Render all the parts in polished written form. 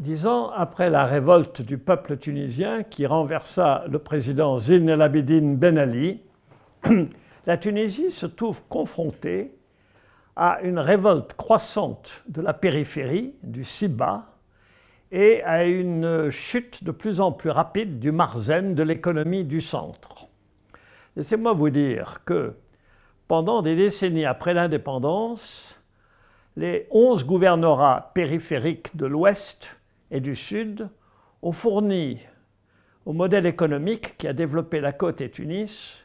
10 ans après la révolte du peuple tunisien qui renversa le président Zine El Abidine Ben Ali, la Tunisie se trouve confrontée à une révolte croissante de la périphérie, du Siba, et à une chute de plus en plus rapide du Marzen, de l'économie du centre. Laissez-moi vous dire que pendant des décennies après l'indépendance, les 11 gouvernorats périphériques de l'Ouest et du Sud ont fourni au modèle économique qui a développé la côte et Tunis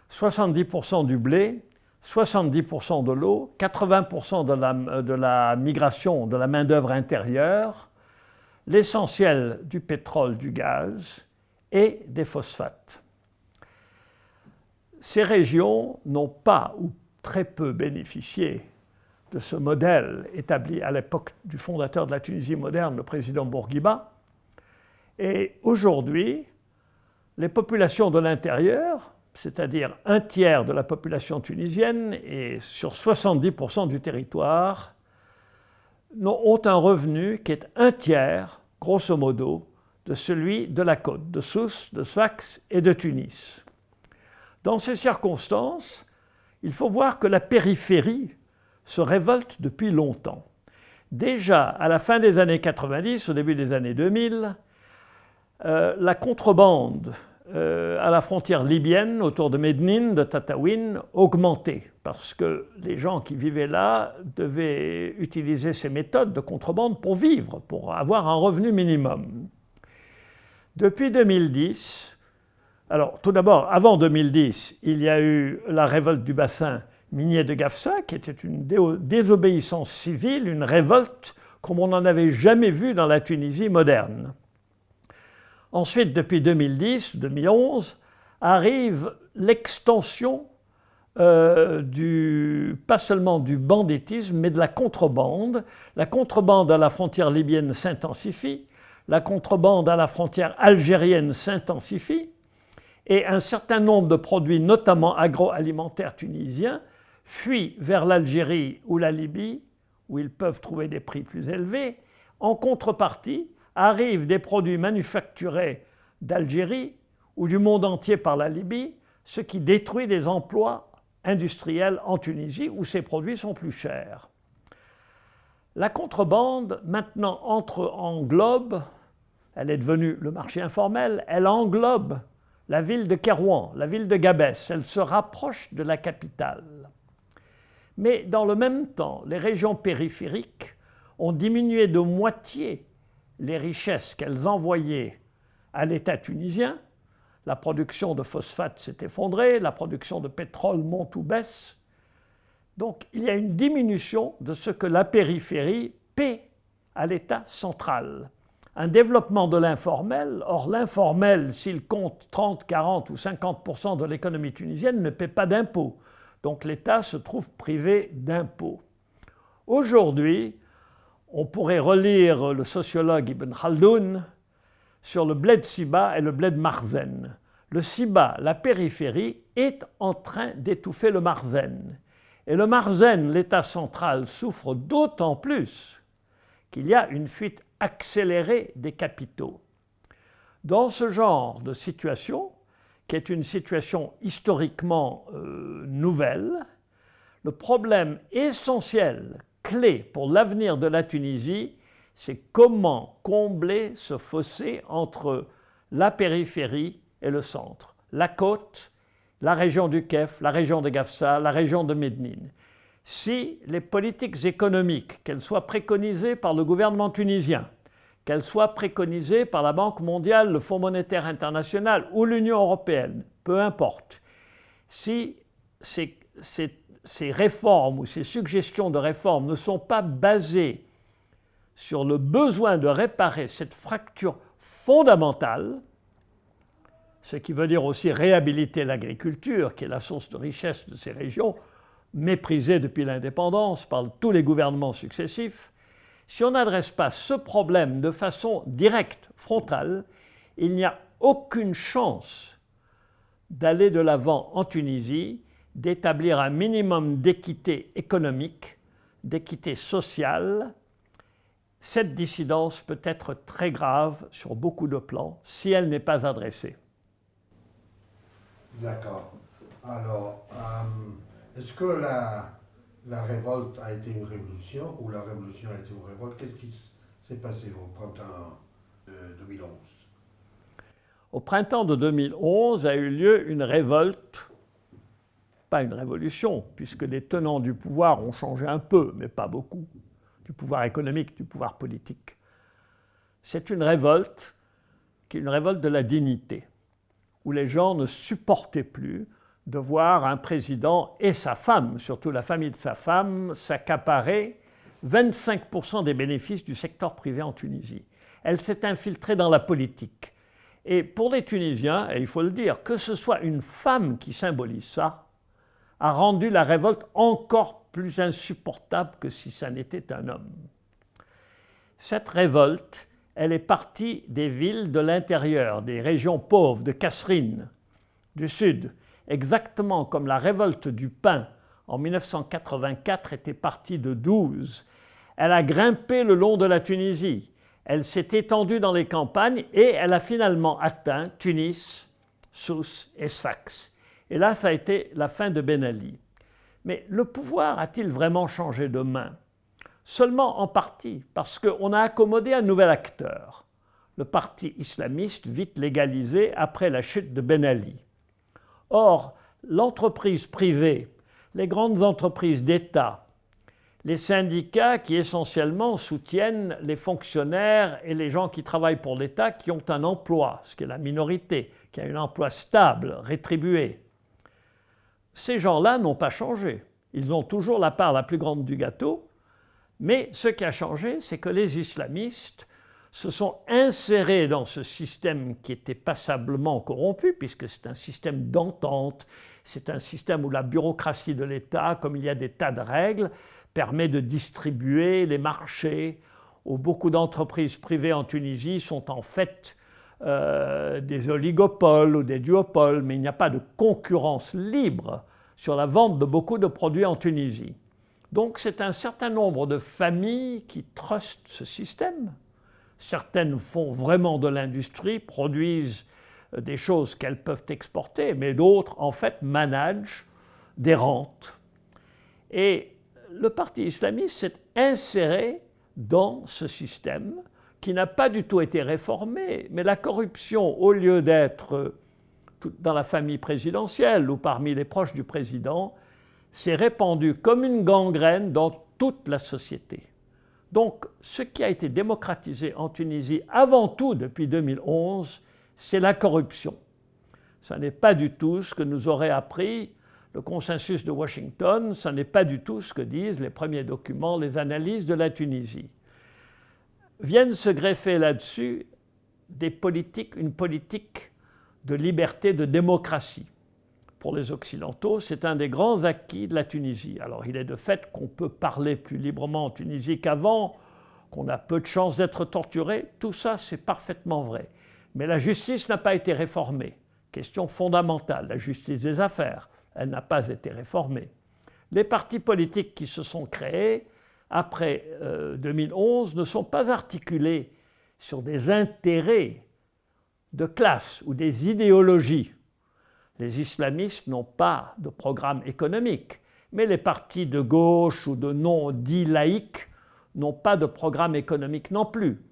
70% du blé, 70% de l'eau, 80% de la migration de la main-d'œuvre intérieure, l'essentiel du pétrole, du gaz et des phosphates. Ces régions n'ont pas ou très peu bénéficié de ce modèle établi à l'époque du fondateur de la Tunisie moderne, le président Bourguiba. Et aujourd'hui, les populations de l'intérieur, c'est-à-dire un tiers de la population tunisienne et sur 70% du territoire, ont un revenu qui est un tiers, grosso modo, de celui de la côte, de Sousse, de Sfax et de Tunis. Dans ces circonstances, il faut voir que la périphérie se révolte depuis longtemps. Déjà, à la fin des années 90, au début des années 2000, la contrebande à la frontière libyenne, autour de Médine, de Tataouine, augmentait, parce que les gens qui vivaient là devaient utiliser ces méthodes de contrebande pour vivre, pour avoir un revenu minimum. Depuis 2010, alors tout d'abord, avant 2010, il y a eu la révolte du bassin minier de Gafsa, qui était une désobéissance civile, une révolte comme on n'en avait jamais vu dans la Tunisie moderne. Ensuite, depuis 2010-2011, arrive l'extension pas seulement du banditisme, mais de la contrebande. La contrebande à la frontière libyenne s'intensifie, la contrebande à la frontière algérienne s'intensifie, et un certain nombre de produits, notamment agroalimentaires tunisiens, fuient vers l'Algérie ou la Libye, où ils peuvent trouver des prix plus élevés. En contrepartie, arrivent des produits manufacturés d'Algérie ou du monde entier par la Libye, ce qui détruit des emplois industriels en Tunisie où ces produits sont plus chers. La contrebande, maintenant, englobe, elle est devenue le marché informel, elle englobe la ville de Kérouan, la ville de Gabès, elle se rapproche de la capitale. Mais dans le même temps, les régions périphériques ont diminué de moitié les richesses qu'elles envoyaient à l'État tunisien. La production de phosphate s'est effondrée, la production de pétrole monte ou baisse. Donc il y a une diminution de ce que la périphérie paie à l'État central. Un développement de l'informel, or l'informel, s'il compte 30, 40 ou 50% de l'économie tunisienne, ne paie pas d'impôts. Donc l'État se trouve privé d'impôts. Aujourd'hui, on pourrait relire le sociologue Ibn Khaldoun sur le bled Siba et le bled Marzen. Le Siba, la périphérie, est en train d'étouffer le Marzen. Et le Marzen, l'État central, souffre d'autant plus qu'il y a une fuite accélérée des capitaux. Dans ce genre de situation, qui est une situation historiquement nouvelle, le problème essentiel, clé pour l'avenir de la Tunisie, c'est comment combler ce fossé entre la périphérie et le centre, la côte, la région du Kef, la région de Gafsa, la région de Médine. Si les politiques économiques, qu'elles soient préconisées par le gouvernement tunisien, qu'elles soient préconisées par la Banque mondiale, le Fonds monétaire international ou l'Union européenne, peu importe, si ces réformes ou ces suggestions de réformes ne sont pas basées sur le besoin de réparer cette fracture fondamentale, ce qui veut dire aussi réhabiliter l'agriculture, qui est la source de richesse de ces régions, méprisée depuis l'indépendance par tous les gouvernements successifs, si on n'adresse pas ce problème de façon directe, frontale, il n'y a aucune chance d'aller de l'avant en Tunisie, d'établir un minimum d'équité économique, d'équité sociale. cette dissidence peut être très grave sur beaucoup de plans si elle n'est pas adressée. D'accord. Alors, est-ce que la révolte a été une révolution ou la révolution a été une révolte? Qu'est-ce qui s'est passé au printemps de 2011? Au printemps de 2011 a eu lieu une révolte, pas une révolution, puisque les tenants du pouvoir ont changé un peu, mais pas beaucoup, du pouvoir économique, du pouvoir politique. C'est une révolte qui est une révolte de la dignité, où les gens ne supportaient plus de voir un président et sa femme, surtout la famille de sa femme, s'accaparer 25% des bénéfices du secteur privé en Tunisie. Elle s'est infiltrée dans la politique. Et pour les Tunisiens, et il faut le dire, que ce soit une femme qui symbolise ça, a rendu la révolte encore plus insupportable que si ça n'était un homme. Cette révolte, elle est partie des villes de l'intérieur, des régions pauvres, de Kasserine, du sud, exactement comme la révolte du pain en 1984 était partie de 12. Elle a grimpé le long de la Tunisie, elle s'est étendue dans les campagnes et elle a finalement atteint Tunis, Sousse et Sfax. Et là, ça a été la fin de Ben Ali. Mais le pouvoir a-t-il vraiment changé de main? Seulement en partie, parce qu'on a accommodé un nouvel acteur, le parti islamiste vite légalisé après la chute de Ben Ali. Or, l'entreprise privée, les grandes entreprises d'État, les syndicats qui essentiellement soutiennent les fonctionnaires et les gens qui travaillent pour l'État qui ont un emploi, ce qui est la minorité, qui a un emploi stable, rétribué. Ces gens-là n'ont pas changé. Ils ont toujours la part la plus grande du gâteau, mais ce qui a changé, c'est que les islamistes se sont insérés dans ce système qui était passablement corrompu, puisque c'est un système d'entente, c'est un système où la bureaucratie de l'État, comme il y a des tas de règles, permet de distribuer les marchés, où beaucoup d'entreprises privées en Tunisie sont en fait des oligopoles ou des duopoles, mais il n'y a pas de concurrence libre sur la vente de beaucoup de produits en Tunisie. Donc c'est un certain nombre de familles qui trustent ce système. Certaines font vraiment de l'industrie, produisent des choses qu'elles peuvent exporter, mais d'autres, en fait, managent des rentes. Et le parti islamiste s'est inséré dans ce système qui n'a pas du tout été réformé, mais la corruption, au lieu d'être dans la famille présidentielle ou parmi les proches du président, s'est répandue comme une gangrène dans toute la société. Donc, ce qui a été démocratisé en Tunisie avant tout depuis 2011, c'est la corruption. Ce n'est pas du tout ce que nous aurait appris le consensus de Washington, ce n'est pas du tout ce que disent les premiers documents, les analyses de la Tunisie. Viennent se greffer là-dessus une politique de liberté, de démocratie. Pour les Occidentaux, c'est un des grands acquis de la Tunisie. Alors il est de fait qu'on peut parler plus librement en Tunisie qu'avant, qu'on a peu de chances d'être torturé, tout ça c'est parfaitement vrai. Mais la justice n'a pas été réformée. Question fondamentale, la justice des affaires, elle n'a pas été réformée. Les partis politiques qui se sont créés après 2011 ne sont pas articulés sur des intérêts de classe ou des idéologies. Les islamistes n'ont pas de programme économique, mais les partis de gauche ou de non dits laïcs n'ont pas de programme économique non plus,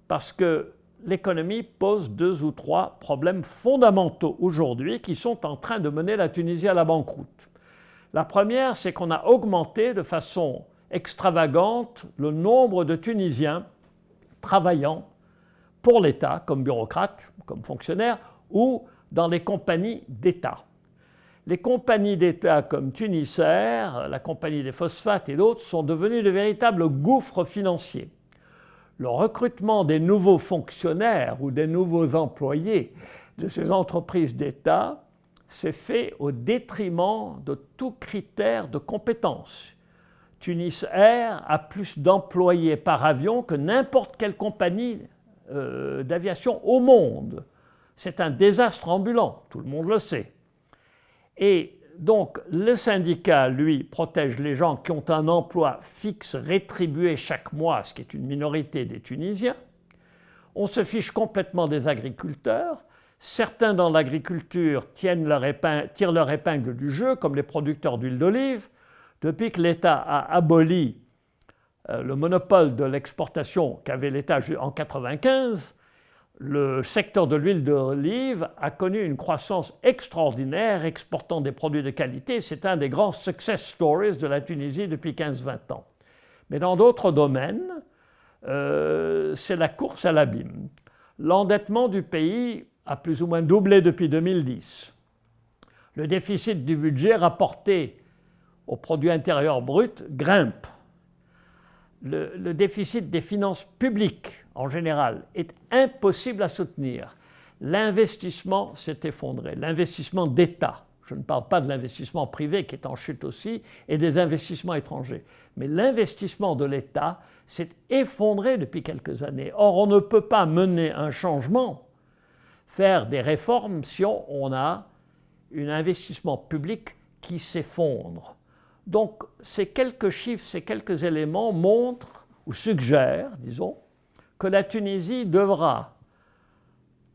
parce que l'économie pose 2 ou 3 problèmes fondamentaux aujourd'hui qui sont en train de mener la Tunisie à la banqueroute. La première, c'est qu'on a augmenté de façon extravagante le nombre de Tunisiens travaillant pour l'État, comme bureaucrates, comme fonctionnaires, ou dans les compagnies d'État. Les compagnies d'État comme Tunisair, la compagnie des phosphates et d'autres sont devenues de véritables gouffres financiers. Le recrutement des nouveaux fonctionnaires ou des nouveaux employés de ces entreprises d'État s'est fait au détriment de tout critère de compétence. Tunisair a plus d'employés par avion que n'importe quelle compagnie d'aviation au monde. C'est un désastre ambulant, tout le monde le sait. Et Donc, le syndicat, lui, protège les gens qui ont un emploi fixe rétribué chaque mois, ce qui est une minorité des Tunisiens. On se fiche complètement des agriculteurs. Certains dans l'agriculture tirent leur épingle du jeu, comme les producteurs d'huile d'olive. Depuis que l'État a aboli le monopole de l'exportation qu'avait l'État en 1995, le secteur de l'huile d'olive a connu une croissance extraordinaire, exportant des produits de qualité. C'est un des grands success stories de la Tunisie depuis 15-20 ans. Mais dans d'autres domaines, c'est la course à l'abîme. L'endettement du pays a plus ou moins doublé depuis 2010. Le déficit du budget rapporté au produit intérieur brut grimpe. Le déficit des finances publiques, en général, est impossible à soutenir. L'investissement s'est effondré, l'investissement d'État. Je ne parle pas de l'investissement privé qui est en chute aussi, et des investissements étrangers. Mais l'investissement de l'État s'est effondré depuis quelques années. Or, on ne peut pas mener un changement, faire des réformes si on a un investissement public qui s'effondre. Donc, ces quelques chiffres, ces quelques éléments montrent, ou suggèrent, disons, que la Tunisie devra,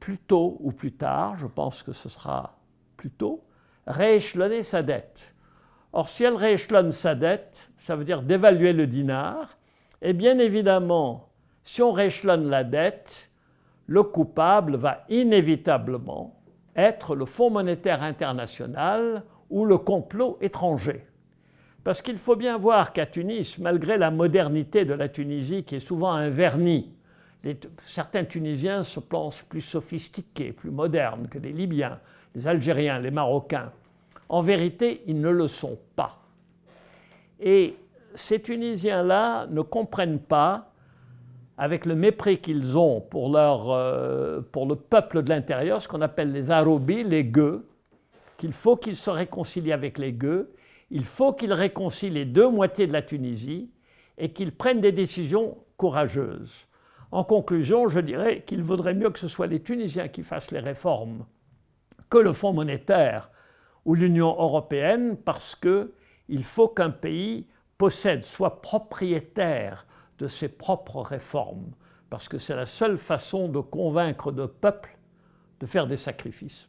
plus tôt ou plus tard, je pense que ce sera plus tôt, rééchelonner sa dette. Or, si elle rééchelonne sa dette, ça veut dire dévaluer le dinar, et bien évidemment, si on rééchelonne la dette, le coupable va inévitablement être le Fonds monétaire international ou le complot étranger. Parce qu'il faut bien voir qu'à Tunis, malgré la modernité de la Tunisie qui est souvent un vernis, certains Tunisiens se pensent plus sophistiqués, plus modernes que les Libyens, les Algériens, les Marocains. En vérité, ils ne le sont pas. Et ces Tunisiens-là ne comprennent pas, avec le mépris qu'ils ont pour le peuple de l'intérieur, ce qu'on appelle les Arobis, les Gueux, qu'il faut qu'ils se réconcilient avec les Gueux. Il faut qu'ils réconcilient les deux moitiés de la Tunisie et qu'ils prennent des décisions courageuses. En conclusion, je dirais qu'il vaudrait mieux que ce soit les Tunisiens qui fassent les réformes que le Fonds monétaire ou l'Union européenne, parce qu'il faut qu'un pays possède, soit propriétaire de ses propres réformes, parce que c'est la seule façon de convaincre le peuple de faire des sacrifices.